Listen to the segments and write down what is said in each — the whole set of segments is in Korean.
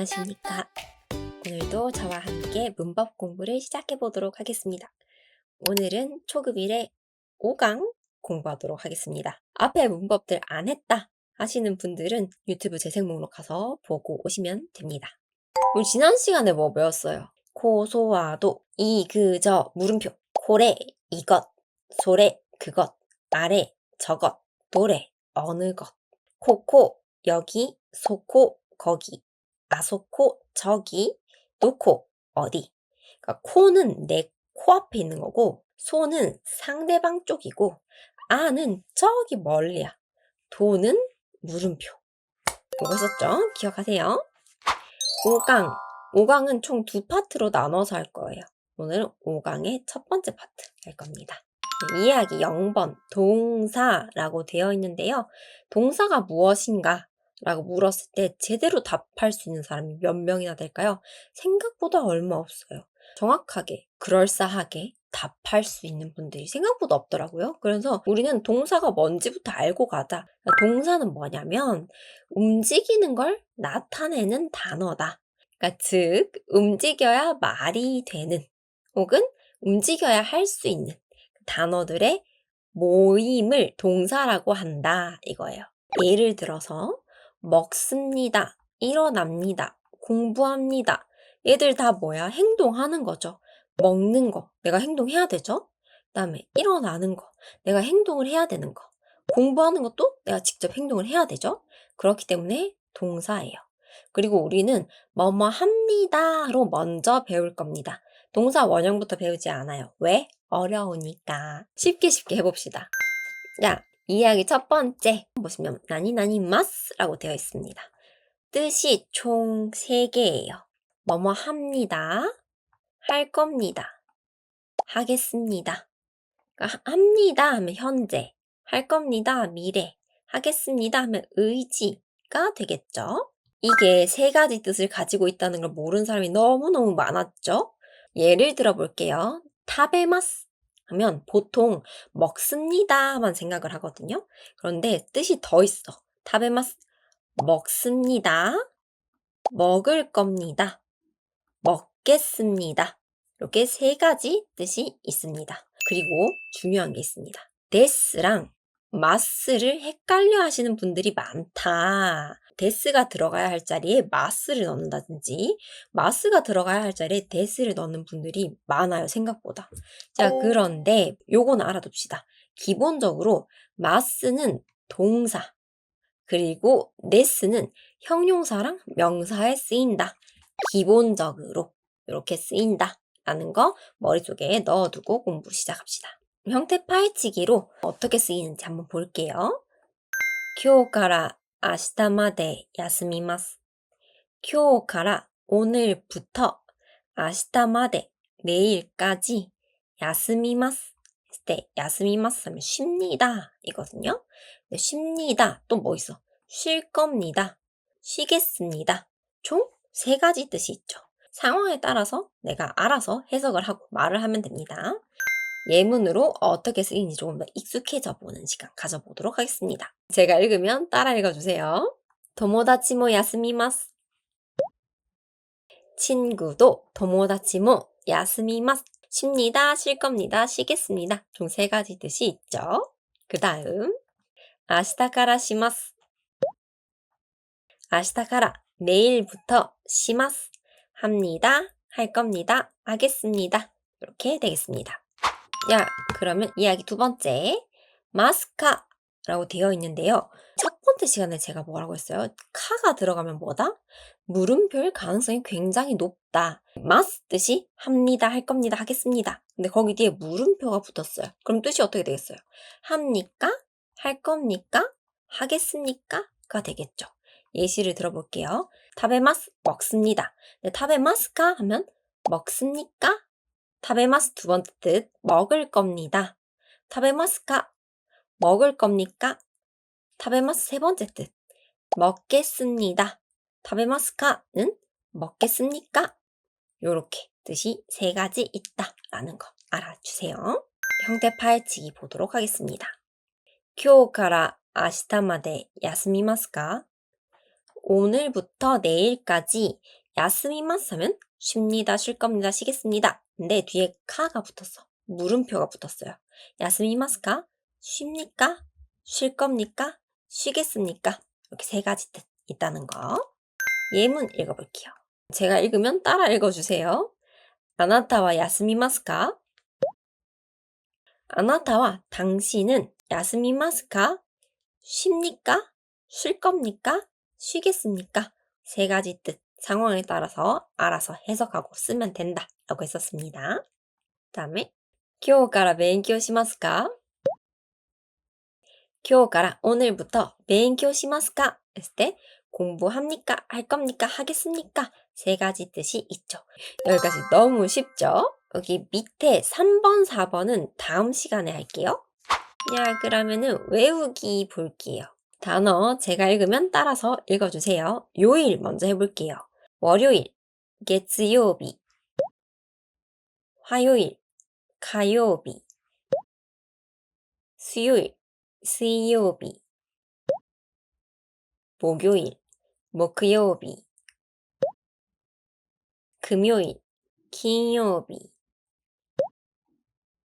안녕하십니까. 오늘도 저와 함께 문법 공부를 시작해 보도록 하겠습니다. 오늘은 초급 1의 5강 공부하도록 하겠습니다. 앞에 문법들 안 했다 하시는 분들은 유튜브 재생 목록 가서 보고 오시면 됩니다. 우리 지난 시간에 뭐 배웠어요? 고소와도, 이, 그, 저, 물음표, 고래, 이것, 소래, 그것, 아래, 저것, 노래, 어느 것, 코코, 여기, 소코, 거기, 아소코, 저기, 놓고, 어디. 그러니까 코는 내 코앞에 있는 거고, 소는 상대방 쪽이고, 아는 저기 멀리야. 도는 물음표. 이거 썼죠? 기억하세요? 5강. 5강은 총 두 파트로 나눠서 할 거예요. 오늘은 5강의 첫 번째 파트 할 겁니다. 이해하기 0번 동사라고 되어 있는데요. 동사가 무엇인가? 라고 물었을 때 제대로 답할 수 있는 사람이 몇 명이나 될까요? 생각보다 얼마 없어요. 정확하게, 그럴싸하게 답할 수 있는 분들이 생각보다 없더라고요. 그래서 우리는 동사가 뭔지부터 알고 가자. 동사는 뭐냐면 움직이는 걸 나타내는 단어다. 그러니까 즉 움직여야 말이 되는 혹은 움직여야 할 수 있는 단어들의 모임을 동사라고 한다 이거예요. 예를 들어서 먹습니다, 일어납니다, 공부합니다. 얘들 다 뭐야? 행동하는 거죠. 먹는 거, 내가 행동해야 되죠. 그 다음에 일어나는 거, 내가 행동을 해야 되는 거. 공부하는 것도 내가 직접 행동을 해야 되죠. 그렇기 때문에 동사예요. 그리고 우리는 뭐뭐 합니다로 먼저 배울 겁니다. 동사 원형부터 배우지 않아요. 왜? 어려우니까. 쉽게 해봅시다. 자, 이야기 첫 번째 보시면 나니나니마스라고 되어 있습니다. 뜻이 총 3개예요. 뭐뭐 합니다. 할 겁니다. 하겠습니다. 그러니까 합니다 하면 현재, 할 겁니다 미래, 하겠습니다 하면 의지가 되겠죠. 이게 3가지 뜻을 가지고 있다는 걸 모르는 사람이 너무너무 많았죠. 예를 들어 볼게요. 타베마스 하면 보통 먹습니다만 생각을 하거든요. 그런데 뜻이 더 있어. 타베마스, 먹습니다, 먹을 겁니다, 먹겠습니다. 이렇게 3가지 뜻이 있습니다. 그리고 중요한 게 있습니다. 데스랑 마스를 헷갈려 하시는 분들이 많다. 데스가 들어가야 할 자리에 마스를 넣는다든지 마스가 들어가야 할 자리에 데스를 넣는 분들이 많아요. 생각보다. 자, 그런데 요건 알아둡시다. 기본적으로 마스는 동사 그리고 데스는 형용사랑 명사에 쓰인다. 기본적으로 이렇게 쓰인다 라는 거 머릿속에 넣어두고 공부 시작합시다. 형태 파헤치기로 어떻게 쓰이는지 한번 볼게요. 今日から明日まで休みます. 今日から오늘부터 明日まで 내일까지 休みます. 했을 때 休みます 하면 쉽니다 이거든요. 근데 쉽니다 또 뭐 있어? 쉴 겁니다. 쉬겠습니다. 총 3가지 뜻이 있죠. 상황에 따라서 내가 알아서 해석을 하고 말을 하면 됩니다. 예문으로 어떻게 쓰이는지 조금 더 익숙해져 보는 시간 가져보도록 하겠습니다. 제가 읽으면 따라 읽어주세요. 友達も休みます. 친구도 友達も休みます. 쉽니다, 쉴 겁니다, 쉬겠습니다. 총 3가지 뜻이 있죠. 그 다음 明日からします. 明日から 내일부터 します. 합니다, 할 겁니다, 하겠습니다. 이렇게 되겠습니다. 야, 그러면 이야기 두 번째. 마스카라고 되어 있는데요. 첫 번째 시간에 제가 뭐라고 했어요? 카가 들어가면 뭐다? 물음표일 가능성이 굉장히 높다. 마스 뜻이 합니다, 할 겁니다, 하겠습니다. 근데 거기 뒤에 물음표가 붙었어요. 그럼 뜻이 어떻게 되겠어요? 합니까? 할 겁니까? 하겠습니까? 가 되겠죠. 예시를 들어볼게요. 타베마스, 먹습니다. 근데 타베마스카 하면 먹습니까? 타베마스 두 번째 뜻, 먹을 겁니다. 타베마스카, 먹을 겁니까? 타베마스 세 번째 뜻, 먹겠습니다. 타베마스카는 먹겠습니까? 요렇게 뜻이 3가지 있다라는 거 알아주세요. 형태 파헤치기 보도록 하겠습니다. 今日から明日まで休みますか? 오늘부터 내일까지 야스미마스 하면 쉽니다, 쉴 겁니다, 쉬겠습니다. 근데 뒤에 카가 붙었어. 물음표가 붙었어요. 야스미마스까? 쉽니까? 쉴 겁니까? 쉬겠습니까? 이렇게 세 가지 뜻 있다는 거. 예문 읽어볼게요. 제가 읽으면 따라 읽어주세요. 아나타와 야스미마스까? 아나타와 당신은 야스미마스까? 쉽니까? 쉴 겁니까? 쉬겠습니까? 세 가지 뜻, 상황에 따라서 알아서 해석하고 쓰면 된다 라고 했었습니다. 다음에 今日から勉強しますか? 今日から 오늘부터 勉強しますか? 했을 때 공부합니까? 할 겁니까? 하겠습니까? 세 가지 뜻이 있죠. 여기까지 너무 쉽죠? 여기 밑에 3번, 4번은 다음 시간에 할게요. 야, 그러면은 외우기 볼게요. 단어 제가 읽으면 따라서 읽어주세요. 요일 먼저 해볼게요. 월요일, 月曜日, 화요일, 火曜日, 수요일, 水曜日, 목요일, 木曜日, 금요일, 金曜日,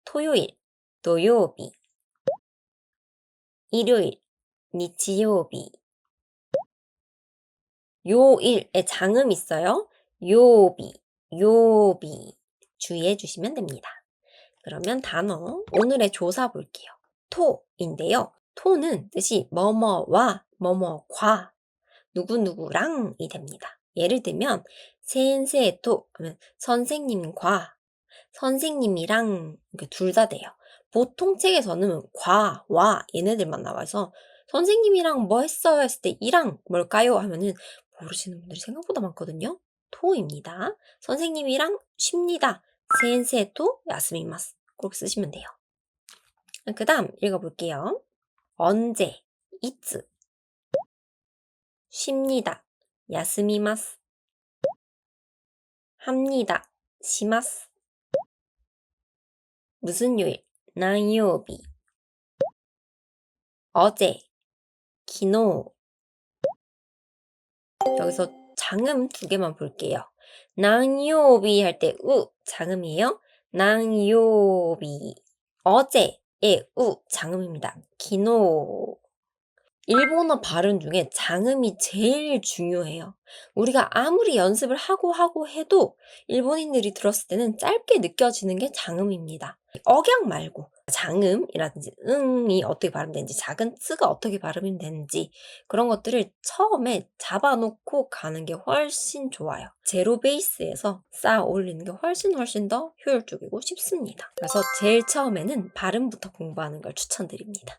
토요일, 土曜日, 일요일, 日曜日. 요일에 장음 있어요. 요비, 요비. 주의해 주시면 됩니다. 그러면 단어, 오늘의 조사 볼게요. 토인데요. 토는 뜻이 뭐뭐와 뭐뭐과 누구누구랑이 됩니다. 예를 들면 센세토 하면 선생님과 선생님이랑 둘 다 돼요. 보통 책에서는 과, 와 얘네들만 나와서 선생님이랑 뭐 했어요 했을 때 이랑 뭘까요 하면은 모르시는 분들이 생각보다 많거든요. 토입니다. 선생님이랑 쉽니다. 센세토 야스미마스 꼭 쓰시면 돼요. 그 다음 읽어볼게요. 언제, 이츠, 쉽니다. 야스미마스, 합니다. 시마스, 무슨 요일, 난요비, 어제, 기노. 여기서 장음 두 개만 볼게요. 난요비 할 때 우 장음이에요. 난요비. 어제의 우 장음입니다. 기노. 일본어 발음 중에 장음이 제일 중요해요. 우리가 아무리 연습을 하고 해도 일본인들이 들었을 때는 짧게 느껴지는 게 장음입니다. 억양 말고 장음이라든지 응이 어떻게 발음되는지 작은 쓰가 어떻게 발음이 되는지 그런 것들을 처음에 잡아놓고 가는 게 훨씬 좋아요. 제로 베이스에서 쌓아 올리는 게 훨씬 더 효율적이고 쉽습니다. 그래서 제일 처음에는 발음부터 공부하는 걸 추천드립니다.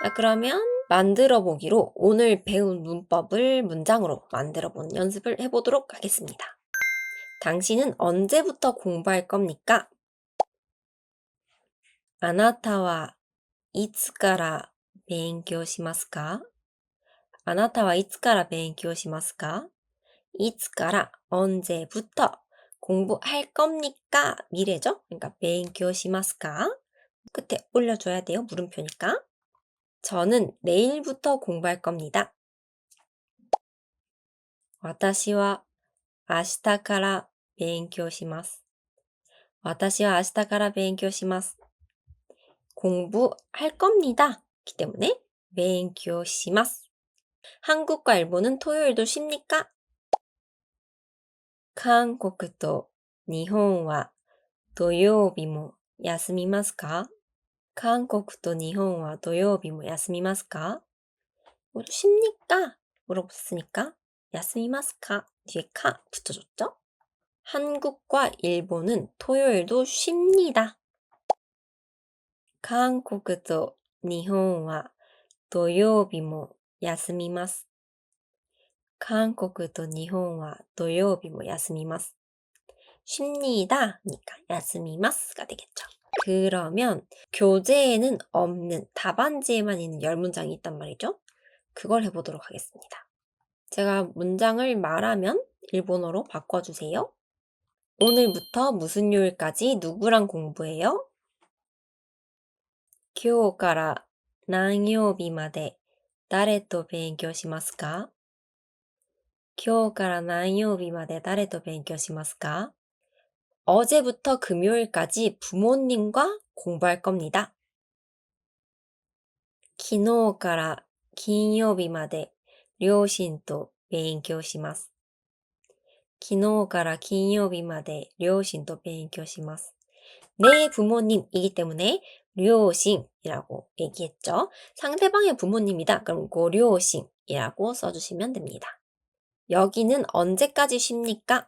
자, 그러면 만들어 보기로 오늘 배운 문법을 문장으로 만들어 보는 연습을 해보도록 하겠습니다. 당신은 언제부터 공부할 겁니까? あなたはいつから勉強しますか? あなたはいつから勉強しますか? いつから 언제부터 공부할 겁니까? 미래죠? 그러니까 勉強しますか? 끝에 올려줘야 돼요. 물음표니까. 저는 내일부터 공부할 겁니다. 私は明日から勉強します. 私は明日から勉強します. 공부할 겁니다. 기 때문에 勉強します. 한국과 일본은 토요일도 쉽니까? 韓国と日本は土曜日も休みますか? 韓国と日本は土曜日も休みますか? 모두 쉽니까? 물어봤으니까 休みますか? 뒤에 카 붙여줬죠? 한국과 일본은 토요일도 쉽니다. 韓国と日本は土曜日も休みます. 韓国と日本は土曜日も休みます. 쉽니다. 니까 休みます가 되겠죠. 그러면 교재에는 없는 답안지에만 있는 10문장이 있단 말이죠. 그걸 해보도록 하겠습니다. 제가 문장을 말하면 일본어로 바꿔주세요. 오늘부터 무슨 요일까지 누구랑 공부해요? 今日から何曜日まで誰と勉強しますか?今日から何曜日まで誰と勉強しますか? 어제부터 금요일까지 부모님과 공부할 겁니다. 昨日から金曜日まで両親と勉強します。昨日から金曜日まで両親と勉強します. 내 부모님이기 때문에 료신이라고 얘기했죠. 상대방의 부모님이다. 그럼 고료신이라고 써주시면 됩니다. 여기는 언제까지 쉽니까?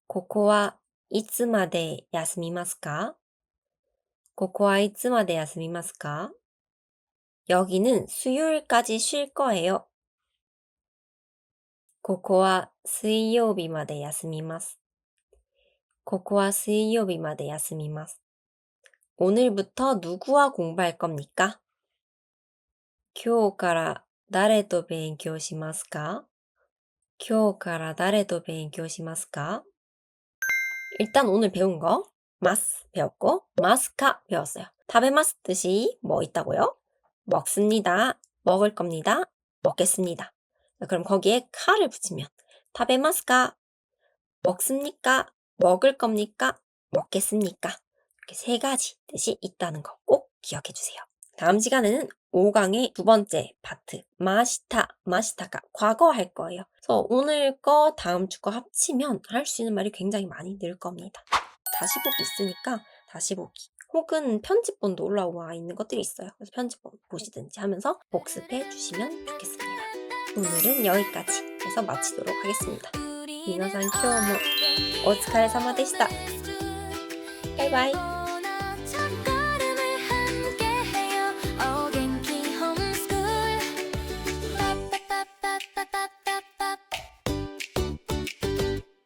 ここはいつまで休みますか? ここはいつまで休みますか? 여기는 수요일까지 쉴 거예요. ここは水曜日まで休みます. ここは水曜日まで休みます. 오늘부터 누구와 공부할 겁니까? 今日から誰と勉強しますか? 今日から誰と勉強しますか? 일단 오늘 배운 거 마스 배웠고 마스카 배웠어요. 타베마스 뜻이 뭐 있다고요? 먹습니다. 먹을 겁니다. 먹겠습니다. 그럼 거기에 카를 붙이면 타베마스카 먹습니까? 먹을 겁니까? 먹겠습니까? 이렇게 세 가지 뜻이 있다는 거 꼭 기억해 주세요. 다음 시간에는 5강의 두 번째 파트 마시타가 과거 할 거예요. 그래서 오늘 거 다음 주 거 합치면 할 수 있는 말이 굉장히 많이 늘 겁니다. 다시 보기 있으니까 다시 보기 혹은 편집본도 올라와 있는 것들이 있어요. 그래서 편집본 보시든지 하면서 복습해 주시면 좋겠습니다. 오늘은 여기까지 해서 마치도록 하겠습니다. 미나상今日もお疲れ様でした. 바이바이.